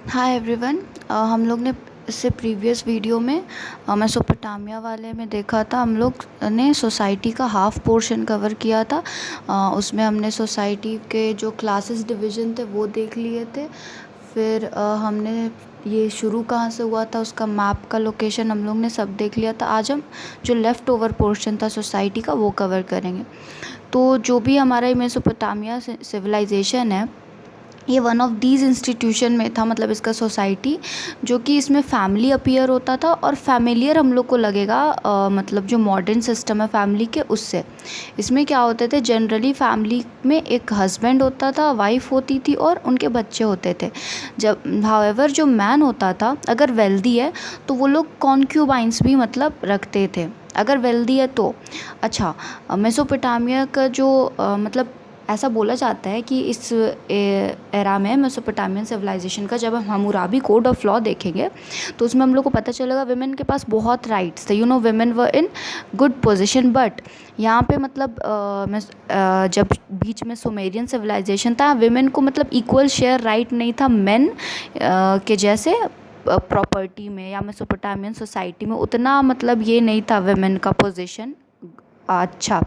Hi everyone. हम लोग ने इससे प्रीवियस वीडियो में मेसोपोटामिया वाले में देखा था। हम लोग ने सोसाइटी का हाफ पोर्शन कवर किया था। उसमें हमने सोसाइटी के जो क्लासेस डिवीज़न थे वो देख लिए थे। फिर हमने ये शुरू कहाँ से हुआ था उसका मैप का लोकेशन हम लोग ने सब देख लिया था। आज हम जो लेफ़्ट ओवर पोर्शन था सोसाइटी का वो कवर करेंगे। तो जो भी हमारा ये मेसोपोटामिया सिविलाइजेशन है, ये वन ऑफ दीज इंस्टीट्यूशन में था, मतलब इसका सोसाइटी जो कि इसमें फैमिली अपीयर होता था। और फैमिलियर हम लोग को लगेगा मतलब जो मॉडर्न सिस्टम है फैमिली के, उससे इसमें क्या होते थे, जनरली फैमिली में एक हस्बैंड होता था, वाइफ होती थी और उनके बच्चे होते थे। जब हाउएवर जो मैन होता था अगर वेल्दी है तो वो लोग कॉन्क्यूबाइंस भी मतलब रखते थे, अगर वेल्दी है तो। अच्छा, मेसोपोटामिया का जो मतलब ऐसा बोला जाता है कि इस एरा में मेसोपोटामियन सिविलाइजेशन का जब हम हम्मुराबी कोड ऑफ लॉ देखेंगे तो उसमें हम लोग को पता चलेगा विमेन के पास बहुत राइट्स थे। Women were in good position. But यहाँ पे मतलब जब बीच में सुमेरियन सिविलाइजेशन था, विमेन को मतलब इक्वल शेयर राइट नहीं था मेन के जैसे प्रॉपर्टी में, या मेसोपोटामियन सोसाइटी में उतना मतलब ये नहीं था विमेन का पोजीशन अच्छा।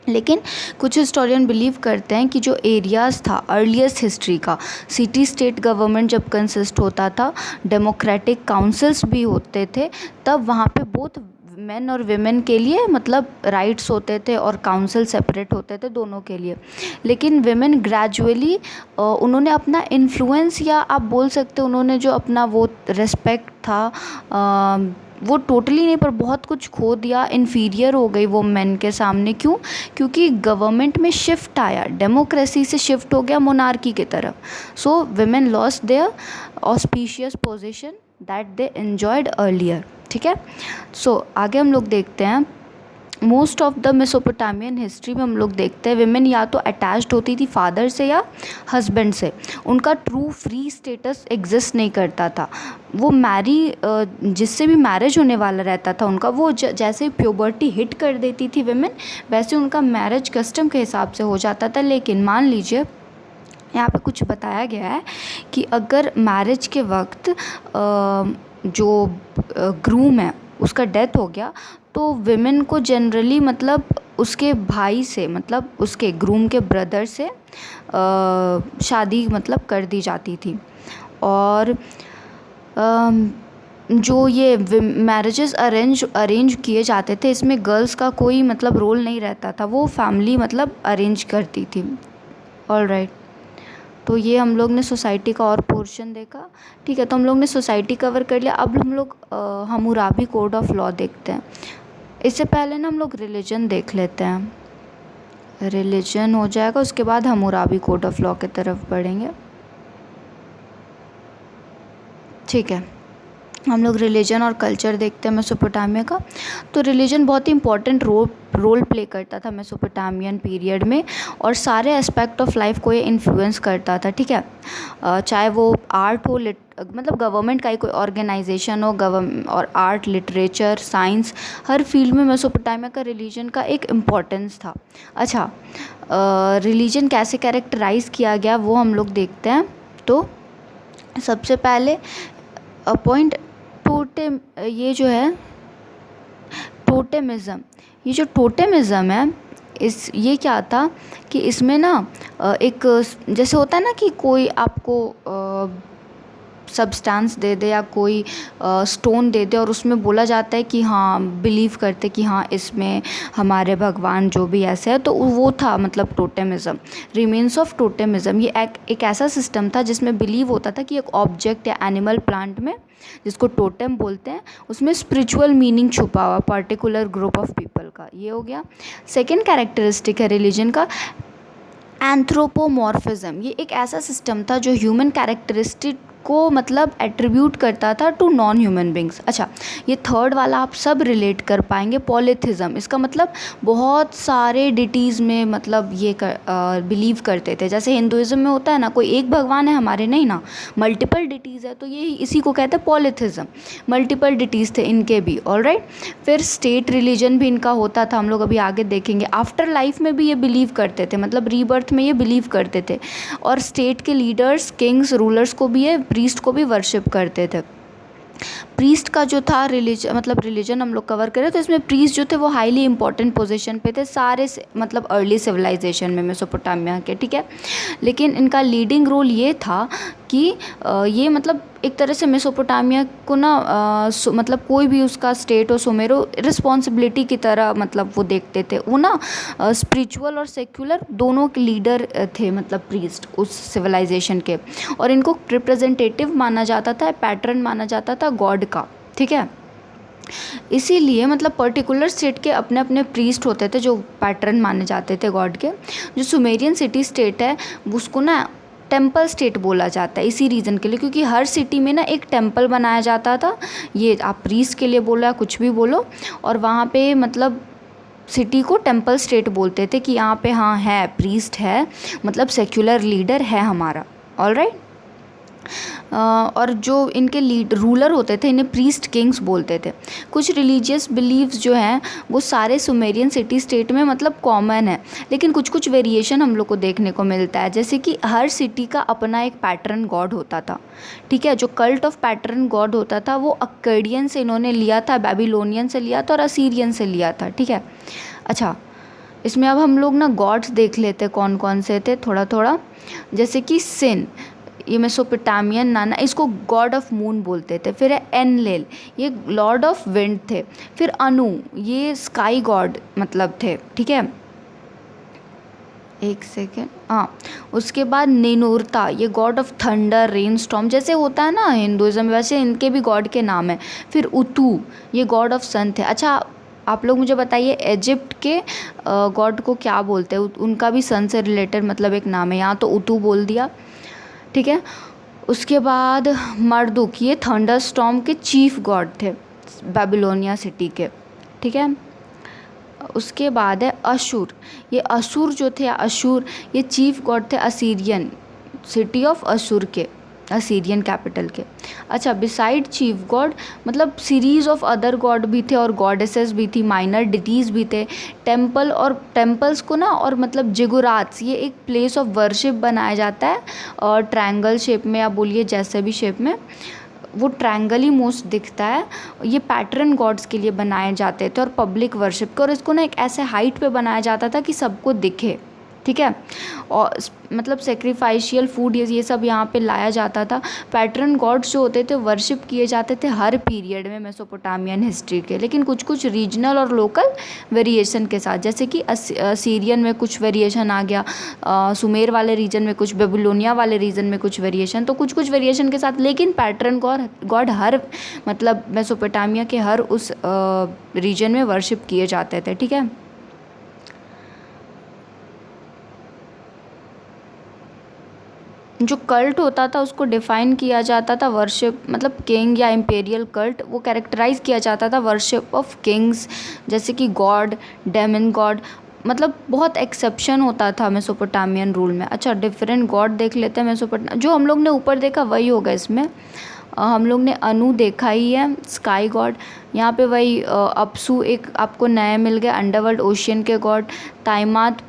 लेकिन कुछ हिस्टोरियन बिलीव करते हैं कि जो एरियाज़ था अर्लीस्ट हिस्ट्री का, सिटी स्टेट गवर्नमेंट जब कंसिस्ट होता था, डेमोक्रेटिक काउंसिल्स भी होते थे, तब वहाँ पे बोथ मेन और विमेन के लिए मतलब राइट्स होते थे और काउंसिल सेपरेट होते थे दोनों के लिए। लेकिन विमेन ग्रेजुअली उन्होंने अपना इन्फ्लुएंस, या आप बोल सकते हो उन्होंने जो अपना वो रिस्पेक्ट था वो टोटली नहीं पर बहुत कुछ खो दिया, इन्फीरियर हो गई वो मेन के सामने। क्यों? क्योंकि गवर्नमेंट में शिफ्ट आया, डेमोक्रेसी से शिफ्ट हो गया मोनार्की की तरफ। So women lost their auspicious position that they enjoyed earlier. ठीक है, सो आगे हम लोग देखते हैं। Most of the Mesopotamian history में हम लोग देखते हैं विमेन या तो अटैच्ड होती थी फादर से या हस्बैंड से, उनका ट्रू फ्री स्टेटस एग्जिस्ट नहीं करता था। वो जिससे भी मैरिज होने वाला रहता था उनका, वो जैसे प्यूबर्टी हिट कर देती थी विमेन, वैसे उनका मैरिज कस्टम के हिसाब से हो जाता था। लेकिन मान लीजिए यहाँ पे कुछ बताया गया है कि अगर मैरिज के वक्त जो ग्रूम है उसका डेथ हो गया तो विमेन को जनरली मतलब उसके भाई से, मतलब उसके ग्रूम के ब्रदर से शादी मतलब कर दी जाती थी। और जो ये मैरिजेस अरेंज किए जाते थे, इसमें गर्ल्स का कोई मतलब रोल नहीं रहता था, वो फैमिली मतलब अरेंज करती थी। ऑलराइट, तो ये हम लोग ने सोसाइटी का और पोर्शन देखा। ठीक है, तो हम लोग ने सोसाइटी कवर कर लिया। अब हम लोग हम्मुराबी कोड ऑफ लॉ देखते हैं। इससे पहले ना हम लोग रिलीजन देख लेते हैं। रिलीजन हो जाएगा, उसके बाद हम्मुराबी कोड ऑफ लॉ की तरफ बढ़ेंगे। ठीक है, हम लोग रिलीजन और कल्चर देखते हैं मेसोपोटामिया का। तो रिलीजन बहुत ही इंपॉर्टेंट रोल प्ले करता था मेसोपोटामियन पीरियड में, और सारे एस्पेक्ट ऑफ लाइफ को ये इन्फ्लुएंस करता था। ठीक है, चाहे वो आर्ट हो, मतलब गवर्नमेंट का ही कोई ऑर्गेनाइजेशन हो, और आर्ट, लिटरेचर, साइंस, हर फील्ड में मेसोपोटामिया का रिलीजन का एक इम्पोर्टेंस था। अच्छा, रिलीजन कैसे कैरेक्टराइज किया गया वो हम लोग देखते हैं। तो सबसे पहले पॉइंट टोटेम, ये जो है टोटेमिज़म, ये जो टोटेमिज़म है ये क्या था कि इसमें ना एक जैसे होता है ना कि कोई आपको सब्सटेंस दे दे या कोई स्टोन दे दे और उसमें बोला जाता है कि हाँ, बिलीव करते कि हाँ इसमें हमारे भगवान जो भी ऐसे है, तो वो था मतलब टोटेमिज़म, रिमेन्स ऑफ टोटेमिज़म। ये एक ऐसा सिस्टम था जिसमें बिलीव होता था कि एक ऑब्जेक्ट या एनिमल प्लांट में, जिसको टोटेम बोलते हैं, उसमें स्पिरिचुअल मीनिंग छुपा हुआ पर्टिकुलर ग्रुप ऑफ पीपल का। ये हो गया। सेकेंड कैरेक्टरिस्टिक है रिलीजन का एंथ्रोपोमॉर्फिज्म। ये एक ऐसा सिस्टम था जो ह्यूमन कैरेक्टरिस्टिक को मतलब एट्रीब्यूट करता था टू नॉन ह्यूमन बींग्स। अच्छा, ये थर्ड वाला आप सब रिलेट कर पाएंगे, पॉलीथिज्म। इसका मतलब बहुत सारे डिटीज़ में मतलब ये बिलीव करते थे। जैसे हिंदुज़म में होता है ना, कोई एक भगवान है हमारे, नहीं ना, मल्टीपल डिटीज़ है, तो ये इसी को कहते हैं पॉलीथिज्म। मल्टीपल डिटीज़ थे इनके भी। ऑलराइट, फिर स्टेट रिलीजन भी इनका होता था, हम लोग अभी आगे देखेंगे। आफ्टर लाइफ में भी ये बिलीव करते थे, मतलब रीबर्थ में ये बिलीव करते थे। और स्टेट के लीडर्स, किंग्स, रूलर्स को भी ये प्रीस्ट को भी वर्शिप करते थे। प्रीस्ट का जो था रिलीजन हम लोग कवर करें तो इसमें प्रीस्ट जो थे वो हाईली इंपॉर्टेंट पोजीशन पे थे सारे मतलब अर्ली सिविलाइजेशन में मेसोपोटामिया के, ठीक है। लेकिन इनका लीडिंग रोल ये था कि ये मतलब एक तरह से मेसोपोटामिया को ना मतलब कोई भी उसका स्टेट हो सुमेरो रिस्पॉन्सिबिलिटी की तरह मतलब वो देखते थे। वो ना स्पिरिचुअल और सेक्युलर दोनों के लीडर थे मतलब प्रीस्ट उस सिविलाइजेशन के, और इनको रिप्रेजेंटेटिव माना जाता था, पैटर्न माना जाता था गॉड का, ठीक है। इसीलिए मतलब पर्टिकुलर स्टेट के अपने अपने प्रीस्ट होते थे जो पैटर्न माने जाते थे गॉड के। जो सुमेरियन सिटी स्टेट है उसको ना टेम्पल स्टेट बोला जाता है इसी रीज़न के लिए, क्योंकि हर सिटी में ना एक टेम्पल बनाया जाता था। ये आप प्रीस्ट के लिए बोलो या कुछ भी बोलो, और वहाँ पे मतलब सिटी को टेम्पल स्टेट बोलते थे कि यहाँ पे हाँ है प्रीस्ट है, मतलब सेक्युलर लीडर है हमारा, ऑलराइट। और जो इनके रूलर होते थे इन्हें प्रीस्ट किंग्स बोलते थे। कुछ रिलीजियस बिलीव्स जो हैं वो सारे सुमेरियन सिटी स्टेट में मतलब कॉमन है, लेकिन कुछ कुछ वेरिएशन हम लोग को देखने को मिलता है। जैसे कि हर सिटी का अपना एक पैटर्न गॉड होता था, ठीक है। जो कल्ट ऑफ पैटर्न गॉड होता था वो अक्केडियन से इन्होंने लिया था, बेबीलोनियन से लिया था और असीरियन से लिया था, ठीक है। अच्छा, इसमें अब हम लोग ना गॉड्स देख लेते कौन कौन से थे थोड़ा थोड़ा। जैसे कि सिन, ये मेसोपोटामियन नाना, इसको गॉड ऑफ मून बोलते थे। फिर है एनलेल, ये लॉर्ड ऑफ विंड थे। फिर अनु, ये स्काई गॉड मतलब थे, ठीक है। एक सेकेंड, हाँ। उसके बाद निनूरता, ये God of thunder, rain storm, जैसे होता है ना हिंदुज़म वैसे इनके भी गॉड के नाम है। फिर उतू, ये गॉड ऑफ सन थे। अच्छा, आप लोग मुझे बताइए इजिप्ट के गॉड को क्या बोलते हैं? उनका भी सन से रिलेटेड मतलब एक नाम है, यहाँ तो उतू बोल दिया, ठीक है। उसके बाद मर्दुक, ये थंडर स्टॉर्म के चीफ गॉड थे बेबीलोनिया सिटी के, ठीक है। उसके बाद है अशूर, ये असुर जो थे अशूर, ये चीफ गॉड थे असीरियन सिटी ऑफ अशूर के, असीरियन कैपिटल के। अच्छा, बिसाइड चीफ गॉड मतलब सीरीज़ ऑफ अदर गॉड भी थे और गॉडेसेस भी थी, माइनर डिटीज़ भी थे। टेम्पल और टेम्पल्स को ना और मतलब जिगुरात्स, ये एक प्लेस ऑफ वर्शिप बनाया जाता है और ट्रायंगल शेप में, आप बोलिए जैसे भी शेप में, वो ट्रायंगल ही मोस्ट दिखता है। ये पैटर्न गॉड्स के लिए बनाए जाते थे और पब्लिक वर्शिप के, और इसको ना एक ऐसे हाइट पे बनाया जाता था कि सबको दिखे, ठीक है। और मतलब सेक्रीफाइशियल फूड ये सब यहाँ पे लाया जाता था। पैटर्न गॉड्स जो होते थे वर्शिप किए जाते थे हर पीरियड में मेसोपोटामियन हिस्ट्री के, लेकिन कुछ कुछ रीजनल और लोकल वेरिएशन के साथ। जैसे कि सीरियन में कुछ वेरिएशन आ गया, सुमेर वाले रीजन में कुछ, बेबीलोनिया वाले रीजन में कुछ वेरिएशन, तो कुछ कुछ वेरिएशन के साथ, लेकिन पैटर्न गॉड हर मतलब मेसोपोटामिया के हर उस रीजन में वर्शिप किए जाते थे, ठीक है। जो कल्ट होता था उसको डिफ़ाइन किया जाता था वर्शिप मतलब किंग या इम्पेरियल कल्ट, वो कैरेक्टराइज किया जाता था वर्शिप ऑफ किंग्स, जैसे कि गॉड, डेमन गॉड, मतलब बहुत एक्सेप्शन होता था मेसोपोटामियन रूल में। अच्छा, डिफरेंट गॉड देख लेते हैं मेसोपोटामिया। जो हम लोग ने ऊपर देखा वही होगा इसमें। हम लोग ने अनु देखा ही है, स्काई गॉड। यहाँ पे वही अपसू एक आपको नए मिल गए, अंडरवर्ल्ड ओशियन के गॉड। ताइमात,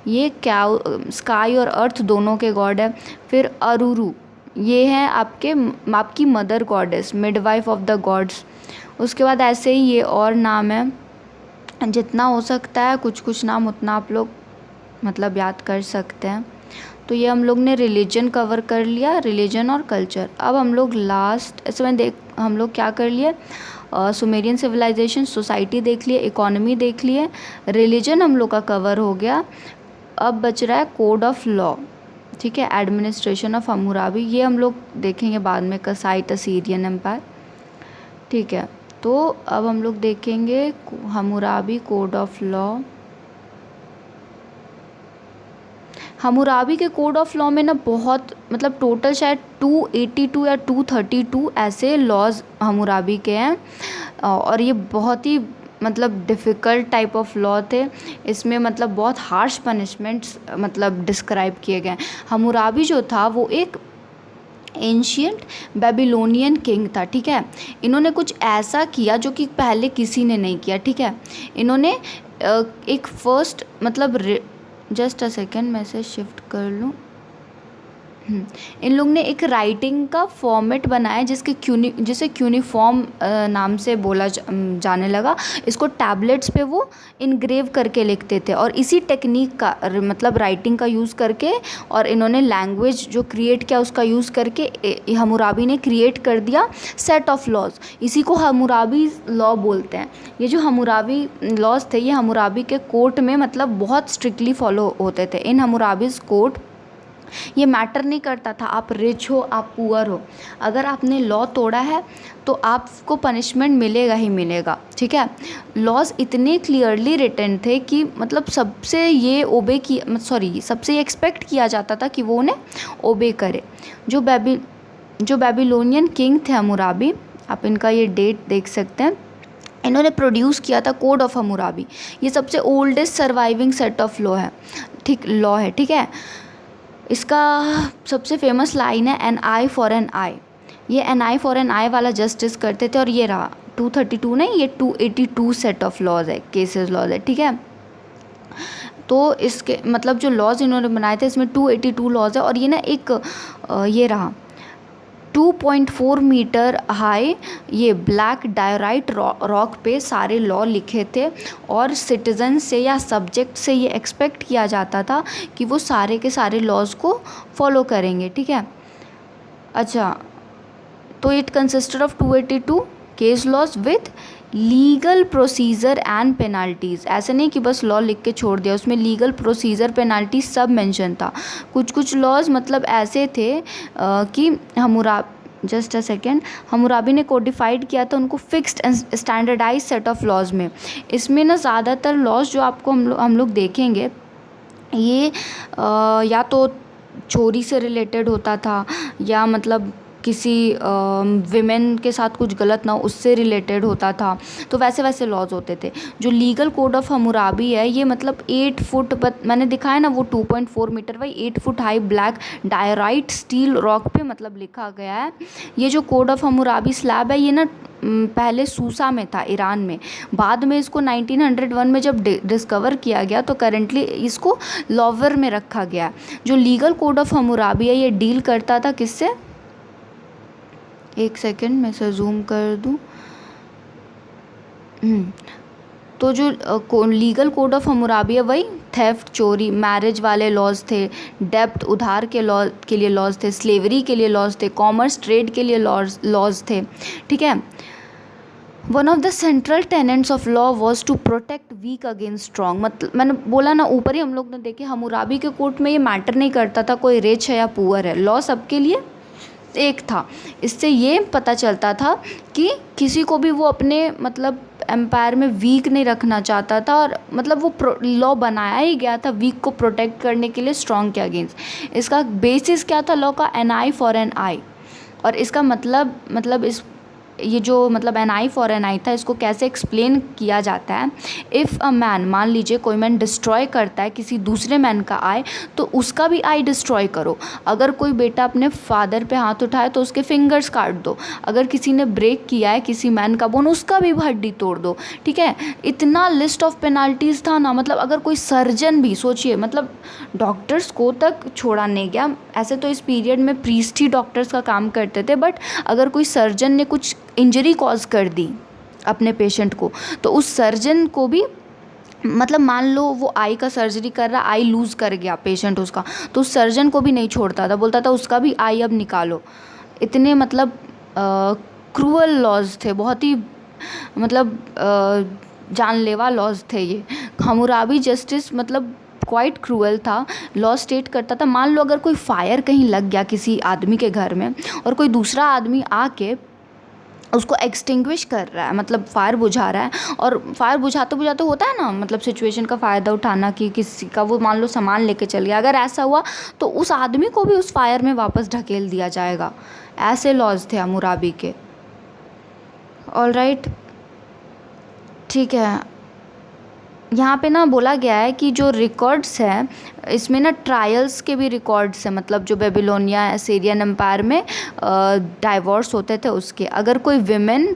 ये क्या स्काई और अर्थ दोनों के गॉड है। फिर अरुरु, ये हैं आपकी mother goddess, midwife of the gods. उसके बाद ऐसे ही ये और नाम है, जितना हो सकता है कुछ कुछ नाम उतना आप लोग मतलब याद कर सकते हैं। तो ये हम लोग ने रिलीजन कवर कर लिया, रिलीजन और कल्चर। अब हम लोग लास्ट इसमें हम लोग क्या कर लिए, सुमेरियन सिविलाइजेशन, सोसाइटी देख लिए, इकोनॉमी देख लिए, रिलीजन हम लोग का कवर हो गया। अब बच रहा है कोड ऑफ लॉ, ठीक है, एडमिनिस्ट्रेशन ऑफ हम्मुराबी, ये हम लोग देखेंगे बाद में, कसाइट असीरियन एम्पायर, ठीक है। तो अब हम लोग देखेंगे Hammurabi code of law. Hammurabi के कोड ऑफ लॉ में ना बहुत मतलब टोटल शायद 282 या 232 ऐसे लॉज हम्मुराबी के हैं, और ये बहुत ही मतलब डिफ़िकल्ट टाइप ऑफ लॉ थे। इसमें मतलब बहुत हार्श पनिशमेंट्स मतलब डिस्क्राइब किए गए हैं। हम्मुराबी जो था वो एक एंशियंट बेबीलोनियन किंग था, ठीक है। इन्होंने कुछ ऐसा किया जो कि पहले किसी ने नहीं किया, ठीक है। इन्होंने एक फर्स्ट मतलब जस्ट अ सेकेंड, मैं इसे शिफ्ट कर लूँ। इन लोग ने एक राइटिंग का फॉर्मेट बनाया जिसे क्यूनिफॉर्म नाम से बोला जाने लगा। इसको टैबलेट्स पे वो इनग्रेव करके लिखते थे और इसी टेक्निक का मतलब राइटिंग का यूज़ करके और इन्होंने लैंग्वेज जो क्रिएट किया उसका यूज़ करके हम्मुराबी ने क्रिएट कर दिया सेट ऑफ लॉज। इसी को हम्मुराबी लॉ बोलते हैं। ये जो हम्मुराबी लॉज थे ये हम्मुराबी के कोर्ट में मतलब बहुत स्ट्रिक्टली फॉलो होते थे। इन हम्मुराबीज़ कोर्ट ये मैटर नहीं करता था आप रिच हो आप पुअर हो, अगर आपने लॉ तोड़ा है तो आपको पनिशमेंट मिलेगा ही मिलेगा। ठीक है, लॉज इतने क्लियरली रिटन थे कि मतलब सबसे ये एक्सपेक्ट किया जाता था कि वो उन्हें ओबे करे। जो बेबीलोनियन किंग थे हम्मुराबी, आप इनका ये डेट देख सकते हैं, इन्होंने प्रोड्यूस किया था कोड ऑफ हम्मुराबी। ये सबसे oldest surviving set of law है। ठीक है। इसका सबसे फेमस लाइन है एन आई फॉर एन आई। ये एन आई फॉर एन आई वाला जस्टिस करते थे और ये रहा 232 नहीं, ये 282 सेट ऑफ लॉज है, केसेस लॉज है। ठीक है, तो इसके मतलब जो लॉज इन्होंने बनाए थे इसमें 282 लॉज है और ये ना एक ये रहा 2.4 मीटर हाई ये ब्लैक डायराइट रॉक पे सारे लॉ लिखे थे और सिटीज़न से या सब्जेक्ट से ये एक्सपेक्ट किया जाता था कि वो सारे के सारे लॉज को फॉलो करेंगे। ठीक है, अच्छा, तो it consisted of 282 case laws with legal procedure and penalties. ऐसे नहीं कि बस लॉ लिख के छोड़ दिया, उसमें लीगल प्रोसीजर पेनल्टी सब मेंशन था। कुछ लॉज मतलब ऐसे थे कि हम्मुराबी ने कोडिफाइड किया था उनको fixed standardise set of laws में। इसमें ना ज़्यादातर लॉज जो आपको हम लोग देखेंगे ये या तो चोरी से रिलेटेड होता था या मतलब किसी विमेन के साथ कुछ गलत ना हो उससे रिलेटेड होता था, तो वैसे लॉज होते थे। जो लीगल कोड ऑफ हम्मुराबी है ये मतलब 8 फुट मैंने दिखाया ना वो 2.4 metre by 8 foot high black diorite stele rock पे मतलब लिखा गया है। ये जो कोड ऑफ हम्मुराबी स्लैब है ये ना पहले सूसा में था ईरान में, बाद में इसको 1901 में जब डिस्कवर किया गया तो करेंटली इसको लॉवर में रखा गया। जो लीगल कोड ऑफ हम्मुराबी है ये डील करता था किससे, एक सेकेंड मैं इसे जूम कर दूँ। तो जो लीगल कोड ऑफ हम्मुराबी है वही थेफ्ट चोरी, मैरिज वाले लॉज थे, डेब्ट उधार के लिए लॉज थे, स्लेवरी के लिए लॉज थे, कॉमर्स ट्रेड के लिए लॉज थे। ठीक है, one of the central tenets of law was to protect weak against strong. मतलब मैंने बोला ना ऊपर ही हम लोग ने देखे हम्मुराबी के कोर्ट में ये मैटर नहीं करता था कोई रिच है या पुअर है, लॉ सबके लिए एक था। इससे ये पता चलता था कि किसी को भी वो अपने मतलब एम्पायर में वीक नहीं रखना चाहता था और मतलब वो लॉ बनाया ही गया था वीक को प्रोटेक्ट करने के लिए स्ट्रॉन्ग के अगेंस्ट। इसका बेसिस क्या था लॉ का, एन आई फॉर एन आई। और इसका मतलब इस ये जो मतलब एन आई फॉर एन आई था इसको कैसे एक्सप्लेन किया जाता है, इफ़ अ मैन, मान लीजिए कोई मैन डिस्ट्रॉय करता है किसी दूसरे मैन का आई तो उसका भी आई डिस्ट्रॉय करो। अगर कोई बेटा अपने फादर पे हाथ उठाए तो उसके फिंगर्स काट दो। अगर किसी ने ब्रेक किया है किसी मैन का बोन उसका भी हड्डी तोड़ दो। ठीक है, इतना लिस्ट ऑफ पेनाल्टीज़ था ना, मतलब अगर कोई सर्जन भी, सोचिए मतलब डॉक्टर्स को तक छोड़ा नहीं गया। ऐसे तो इस पीरियड में प्रीस्ट ही डॉक्टर्स का काम करते थे, बट अगर कोई सर्जन ने कुछ इंजरी कॉज कर दी अपने पेशेंट को तो उस सर्जन को भी मतलब मान लो वो आई का सर्जरी कर रहा, आई लूज़ कर गया पेशेंट उसका, तो उस सर्जन को भी नहीं छोड़ता था, बोलता था उसका भी आई अब निकालो। इतने मतलब क्रूअल लॉज थे, बहुत ही मतलब जानलेवा लॉज थे ये। हम्मुराबी जस्टिस मतलब क्वाइट क्रूअल था। लॉ स्टेट करता था मान लो अगर कोई फायर कहीं लग गया किसी आदमी के घर में और कोई दूसरा आदमी आके उसको एक्सटिंग्विश कर रहा है, मतलब फायर बुझा रहा है, और फायर बुझाते बुझाते होता है ना मतलब सिचुएशन का फ़ायदा उठाना कि किसी का वो मान लो सामान लेके चल गया, अगर ऐसा हुआ तो उस आदमी को भी उस फायर में वापस ढकेल दिया जाएगा। ऐसे लॉज थे हम्मुराबी के। ऑलराइट, ठीक है, यहाँ पे ना बोला गया है कि जो रिकॉर्ड्स हैं इसमें ना ट्रायल्स के भी रिकॉर्ड्स हैं, मतलब जो बेबीलोनिया असीरियन एम्पायर में डाइवोर्स होते थे उसके। अगर कोई विमेन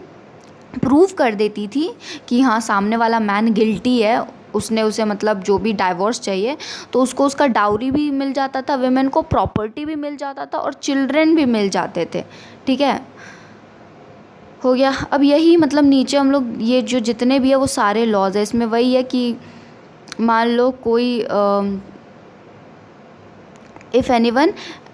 प्रूव कर देती थी कि हाँ सामने वाला मैन गिल्टी है उसने उसे मतलब जो भी डाइवोर्स चाहिए तो उसको उसका डाउरी भी मिल जाता था, विमेन को प्रॉपर्टी भी मिल जाता था और चिल्ड्रन भी मिल जाते थे। ठीक है, हो गया। अब यही मतलब नीचे हम लोग ये जो जितने भी है वो सारे लॉज है, इसमें वही है कि मान लो कोई इफ़ एनीवन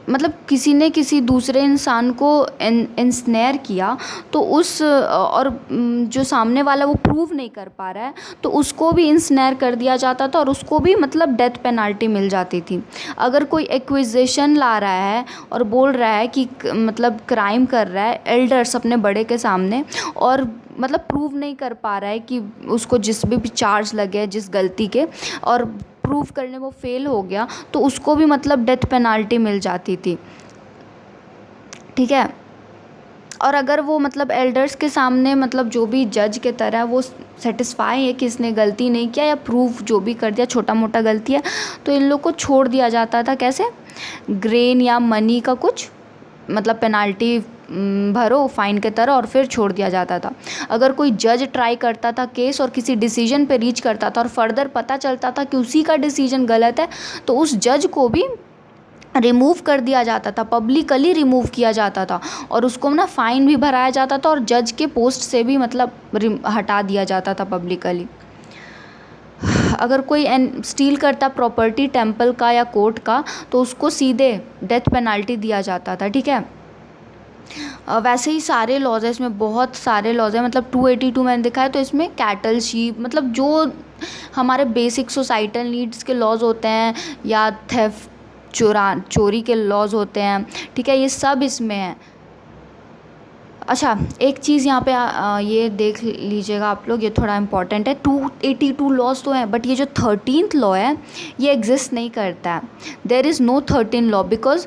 मतलब किसी ने किसी दूसरे इंसान को इंस्नेयर किया तो उस और जो सामने वाला वो प्रूव नहीं कर पा रहा है तो उसको भी इंस्नेयर कर दिया जाता था और उसको भी मतलब डेथ पेनल्टी मिल जाती थी। अगर कोई एक्विजिशन ला रहा है और बोल रहा है कि मतलब क्राइम कर रहा है एल्डर्स अपने बड़े के सामने और मतलब प्रूव नहीं कर पा रहा है कि उसको जिस भी चार्ज लगे जिस गलती के और प्रूव करने वो फेल हो गया तो उसको भी मतलब डेथ पेनल्टी मिल जाती थी। ठीक है, और अगर वो मतलब एल्डर्स के सामने मतलब जो भी जज के तरह वो सेटिस्फाई है कि इसने गलती नहीं किया या प्रूफ जो भी कर दिया छोटा मोटा गलती है तो इन लोग को छोड़ दिया जाता था। कैसे? ग्रेन या मनी का कुछ मतलब पेनल्टी भरो फाइन के तरह और फिर छोड़ दिया जाता था। अगर कोई जज ट्राई करता था केस और किसी डिसीजन पे रीच करता था और फर्दर पता चलता था कि उसी का डिसीजन गलत है तो उस जज को भी रिमूव कर दिया जाता था, पब्लिकली रिमूव किया जाता था और उसको ना फाइन भी भराया जाता था और जज के पोस्ट से भी मतलब हटा दिया जाता था पब्लिकली। अगर कोई स्टील करता प्रॉपर्टी टेम्पल का या कोर्ट का तो उसको सीधे डेथ पेनल्टी दिया जाता था। ठीक है, वैसे ही सारे लॉज है, इसमें बहुत सारे लॉज है मतलब 282 मैंने देखा है तो इसमें कैटल शीप मतलब जो हमारे बेसिक सोसाइटल नीड्स के लॉज होते हैं या थेफ्ट चोरी के लॉज होते हैं। ठीक है, ये सब इसमें है। अच्छा, एक चीज़ यहाँ पे ये देख लीजिएगा आप लोग, ये थोड़ा इम्पॉर्टेंट है। 282 लॉज तो हैं बट ये जो 13th लॉ है ये एग्जिस्ट नहीं करता है। There is no 13 law because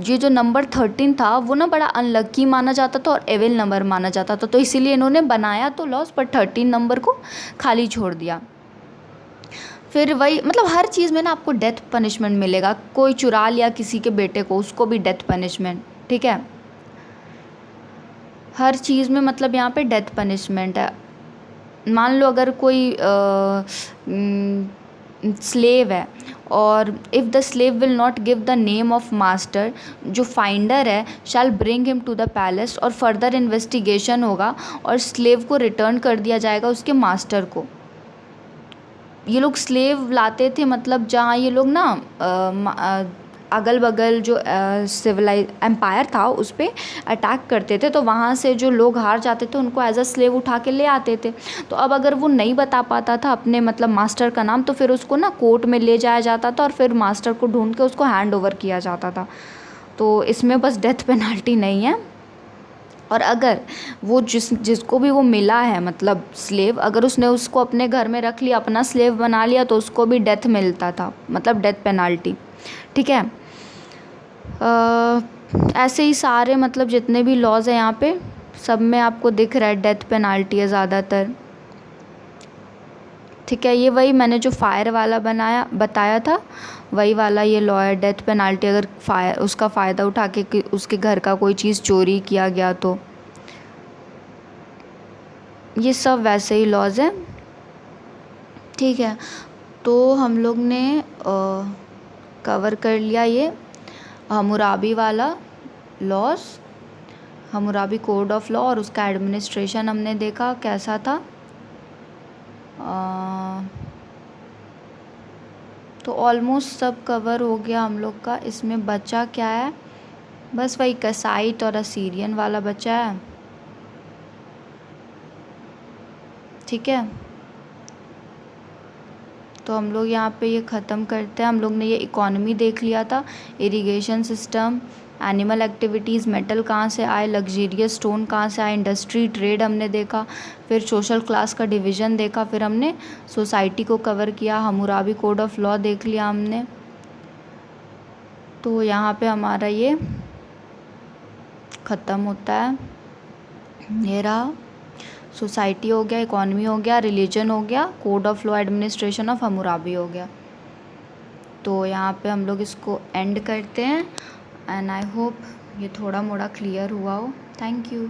ये जो नंबर 13 था वो ना बड़ा अनलक्की माना जाता था और एविल नंबर माना जाता था तो इसीलिए इन्होंने बनाया तो लॉज पर 13 नंबर को खाली छोड़ दिया। फिर वही मतलब हर चीज़ में ना आपको डेथ पनिशमेंट मिलेगा। कोई चुरा लिया किसी के बेटे को उसको भी डेथ पनिशमेंट। ठीक है, हर चीज़ में मतलब यहाँ पे डेथ पनिशमेंट है। मान लो अगर कोई स्लेव है और if the slave will not give the name of master, जो फाइंडर है shall bring him to the palace और फर्दर इन्वेस्टिगेशन होगा और स्लेव को रिटर्न कर दिया जाएगा उसके मास्टर को। ये लोग स्लेव लाते थे मतलब जहाँ ये लोग ना अगल बगल जो सिविलाइज एम्पायर था उस पर अटैक करते थे तो वहाँ से जो लोग हार जाते थे उनको एज अ स्लेव उठा के ले आते थे। तो अब अगर वो नहीं बता पाता था अपने मतलब मास्टर का नाम तो फिर उसको ना कोर्ट में ले जाया जाता था और फिर मास्टर को ढूंढ के उसको हैंड ओवर किया जाता था। तो इसमें बस डेथ पेनल्टी नहीं है। और अगर वो जिसको भी वो मिला है मतलब स्लेव, अगर उसने उसको अपने घर में रख लिया अपना स्लेव बना लिया तो उसको भी डेथ मिलता था मतलब डेथ पेनल्टी। ठीक है, ऐसे ही सारे मतलब जितने भी लॉज हैं यहाँ पे सब में आपको दिख रहा है डेथ पेनल्टी है ज़्यादातर। ठीक है, ये वही मैंने जो फायर वाला बताया था वही वाला ये लॉ है, डेथ पेनल्टी अगर उसका फ़ायदा उठा के उसके घर का कोई चीज़ चोरी किया गया तो। ये सब वैसे ही लॉज हैं। ठीक है, तो हम लोग ने कवर कर लिया ये हम्मुराबी वाला laws, Hammurabi code of law और उसका एडमिनिस्ट्रेशन हमने देखा कैसा था। तो ऑलमोस्ट सब कवर हो गया हम लोग का। इसमें बचा क्या है? बस वही कसाइट और असीरियन वाला बचा है। ठीक है, तो हम लोग यहाँ पे ये ख़त्म करते हैं। हम लोग ने ये इकोनॉमी देख लिया था, irrigation system, animal activities, metal कहाँ से आए, लग्जीरियस स्टोन कहाँ से आए, इंडस्ट्री ट्रेड हमने देखा, फिर सोशल क्लास का डिवीज़न देखा, फिर हमने सोसाइटी को कवर किया, हम्मुराबी कोड ऑफ लॉ देख लिया हमने। तो यहाँ पे हमारा ये ख़त्म होता है। ये रहा, सोसाइटी हो गया, इकोनॉमी हो गया, रिलीजन हो गया, code of law, administration of Hammurabi हो गया। तो यहाँ पे हम लोग इसको एंड करते हैं एंड आई होप ये थोड़ा मोड़ा क्लियर हुआ हो। Thank you.